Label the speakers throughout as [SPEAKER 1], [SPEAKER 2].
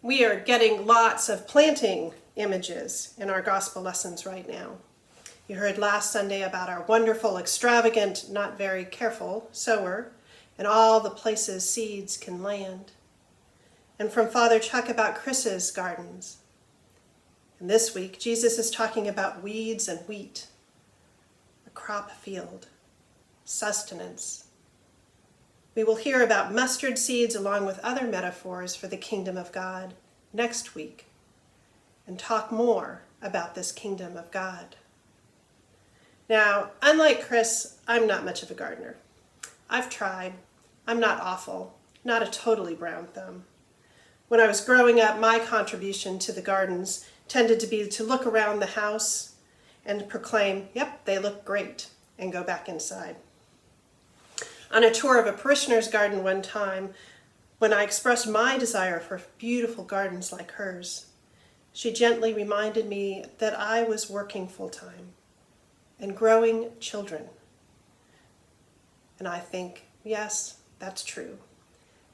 [SPEAKER 1] We are getting lots of planting images in our gospel lessons right now. You heard last Sunday about our wonderful, extravagant, not very careful sower and all the places seeds can land. And from Father Chuck about Chris's gardens. And this week, Jesus is talking about weeds and wheat, a crop field, sustenance. We will hear about mustard seeds along with other metaphors for the kingdom of God next week and talk more about this kingdom of God. Now, unlike Chris, I'm not much of a gardener. I've tried. I'm not awful, not a totally brown thumb. When I was growing up, my contribution to the gardens tended to be to look around the house and proclaim, "Yep, they look great," and go back inside. On a tour of a parishioner's garden one time, when I expressed my desire for beautiful gardens like hers, she gently reminded me that I was working full-time and growing children. And I think, yes, that's true.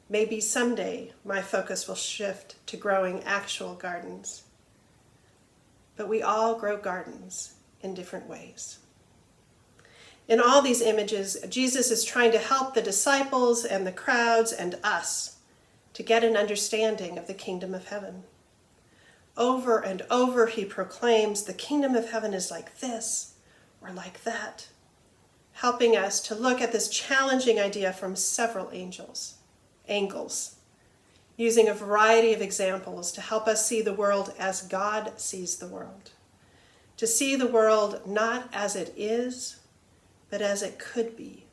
[SPEAKER 1] Maybe someday my focus will shift to growing actual gardens. But we all grow gardens in different ways. In all these images, Jesus is trying to help the disciples and the crowds and us to get an understanding of the kingdom of heaven. Over and over he proclaims the kingdom of heaven is like this or like that, helping us to look at this challenging idea from several angles, using a variety of examples to help us see the world as God sees the world, to see the world not as it is, but as it could be,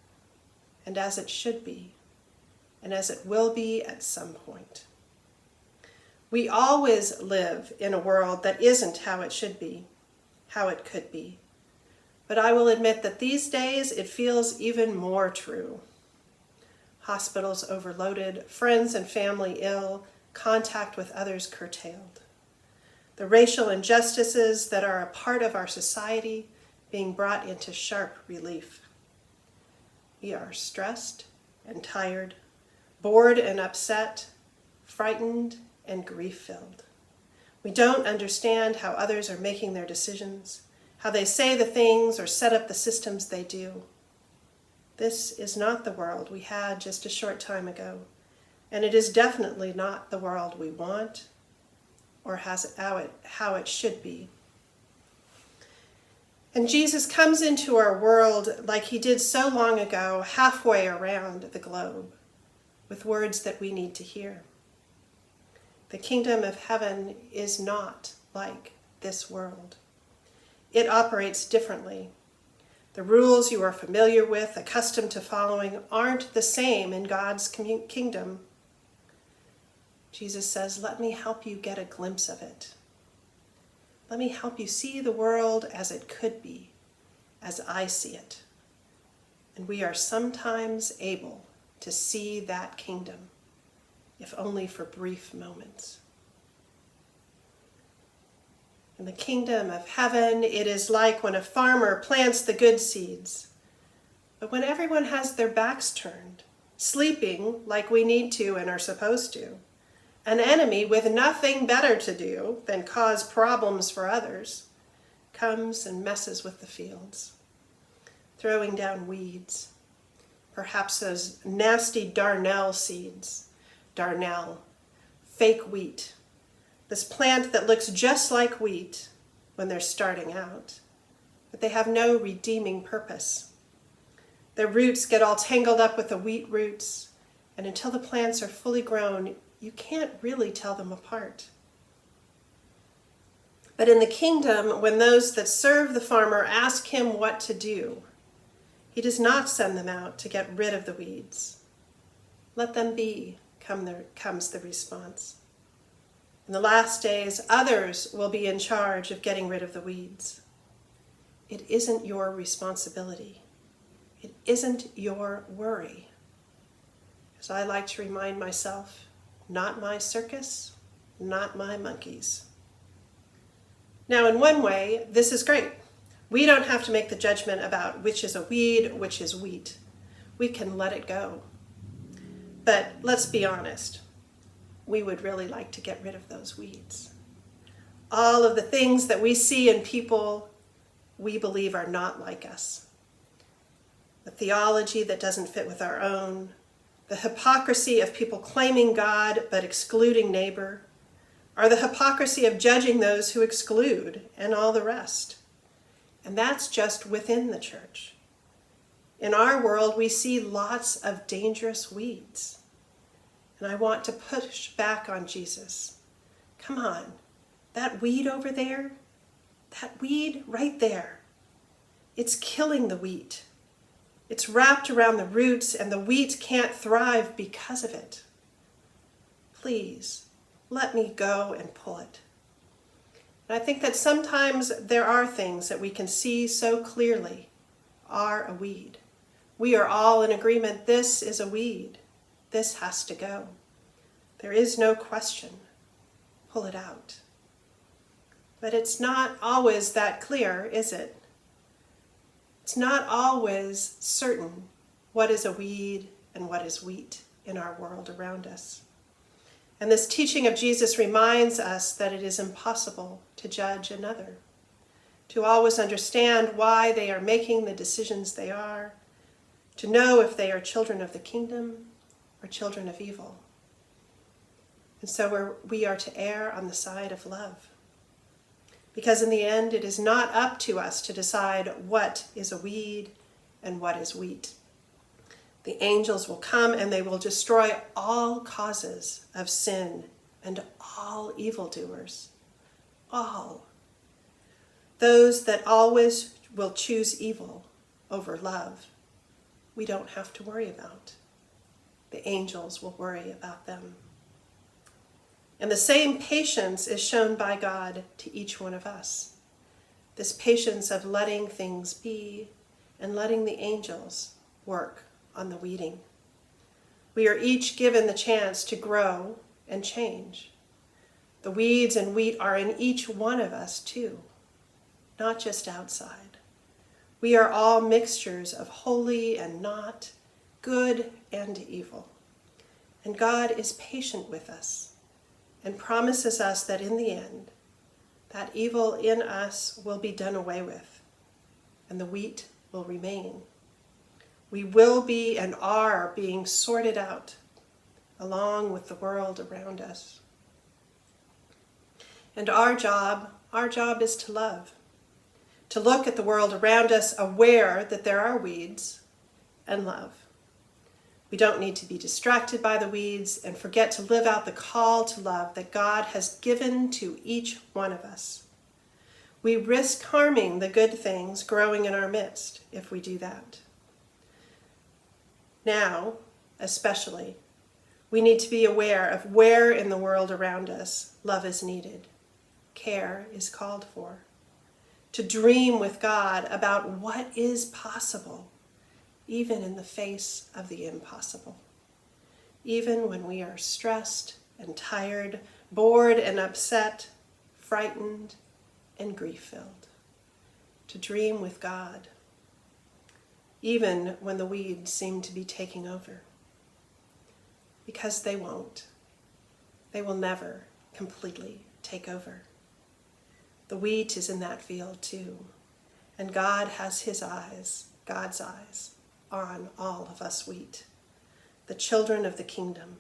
[SPEAKER 1] and as it should be, and as it will be at some point. We always live in a world that isn't how it should be, how it could be. But I will admit that these days it feels even more true. Hospitals overloaded, friends and family ill, contact with others curtailed. The racial injustices that are a part of our society being brought into sharp relief. We are stressed and tired, bored and upset, frightened and grief-filled. We don't understand how others are making their decisions, how they say the things or set up the systems they do. This is not the world we had just a short time ago, and it is definitely not the world we want or how it should be. And Jesus comes into our world like he did so long ago, halfway around the globe, with words that we need to hear. The kingdom of heaven is not like this world. It operates differently. The rules you are familiar with, accustomed to following, aren't the same in God's kingdom. Jesus says, "Let me help you get a glimpse of it. Let me help you see the world as it could be, as I see it." And we are sometimes able to see that kingdom, if only for brief moments. In the kingdom of heaven, it is like when a farmer plants the good seeds. But when everyone has their backs turned, sleeping like we need to and are supposed to, an enemy with nothing better to do than cause problems for others comes and messes with the fields, throwing down weeds, perhaps those nasty darnel seeds, darnel, fake wheat, this plant that looks just like wheat when they're starting out, but they have no redeeming purpose. Their roots get all tangled up with the wheat roots, and until the plants are fully grown, you can't really tell them apart. But in the kingdom, when those that serve the farmer ask him what to do, he does not send them out to get rid of the weeds. "Let them be," comes the response. In the last days, others will be in charge of getting rid of the weeds. It isn't your responsibility. It isn't your worry. As I like to remind myself, not my circus, not my monkeys. Now, in one way, this is great. We don't have to make the judgment about which is a weed, which is wheat. We can let it go. But let's be honest. we would really like to get rid of those weeds. All of the things that we see in people we believe are not like us. The theology that doesn't fit with our own, the hypocrisy of people claiming God but excluding neighbor, or the hypocrisy of judging those who exclude, and all the rest. And that's just within the church. In our world, we see lots of dangerous weeds. And I want to push back on Jesus. Come on, that weed over there, that weed right there, it's killing the wheat. It's wrapped around the roots, and the wheat can't thrive because of it. Please, let me go and pull it. And I think that sometimes there are things that we can see so clearly are a weed. We are all in agreement, this is a weed. This has to go. There is no question. Pull it out. But it's not always that clear, is it? It's not always certain what is a weed and what is wheat in our world around us. And this teaching of Jesus reminds us that it is impossible to judge another, to always understand why they are making the decisions they are, to know if they are children of the kingdom or children of evil. And so we are to err on the side of love. Because in the end, it is not up to us to decide what is a weed and what is wheat. The angels will come and they will destroy all causes of sin and all evildoers. All. Those that always will choose evil over love, we don't have to worry about. The angels will worry about them. And the same patience is shown by God to each one of us. This patience of letting things be and letting the angels work on the weeding. We are each given the chance to grow and change. The weeds and wheat are in each one of us too, not just outside. We are all mixtures of holy and not, good and evil. And God is patient with us and promises us that in the end, that evil in us will be done away with, and the wheat will remain. We will be and are being sorted out along with the world around us. And our job is to love, to look at the world around us aware that there are weeds, and love. We don't need to be distracted by the weeds and forget to live out the call to love that God has given to each one of us. We risk harming the good things growing in our midst if we do that. Now, especially, we need to be aware of where in the world around us love is needed, care is called for, to dream with God about what is possible, even in the face of the impossible, even when we are stressed and tired, bored and upset, frightened and grief-filled, to dream with God, even when the weeds seem to be taking over, because they won't. They will never completely take over. The wheat is in that field too, and God has his eyes, God's eyes, on all of us wheat, the children of the kingdom.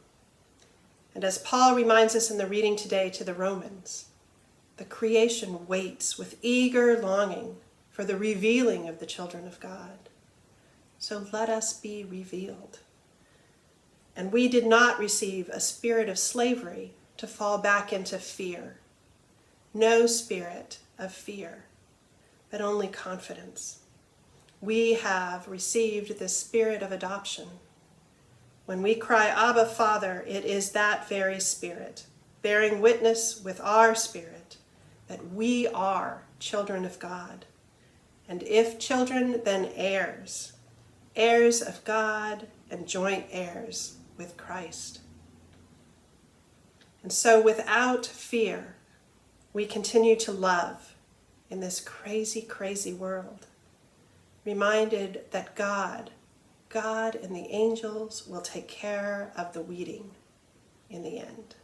[SPEAKER 1] And as Paul reminds us in the reading today to the Romans, the creation waits with eager longing for the revealing of the children of God. So let us be revealed. And we did not receive a spirit of slavery to fall back into fear. No spirit of fear, but only confidence. We have received the spirit of adoption. When we cry, Abba, Father, it is that very spirit, bearing witness with our spirit that we are children of God. And if children, then heirs, heirs of God and joint heirs with Christ. And so without fear, we continue to love in this crazy, crazy world, reminded that God and the angels will take care of the weeding in the end.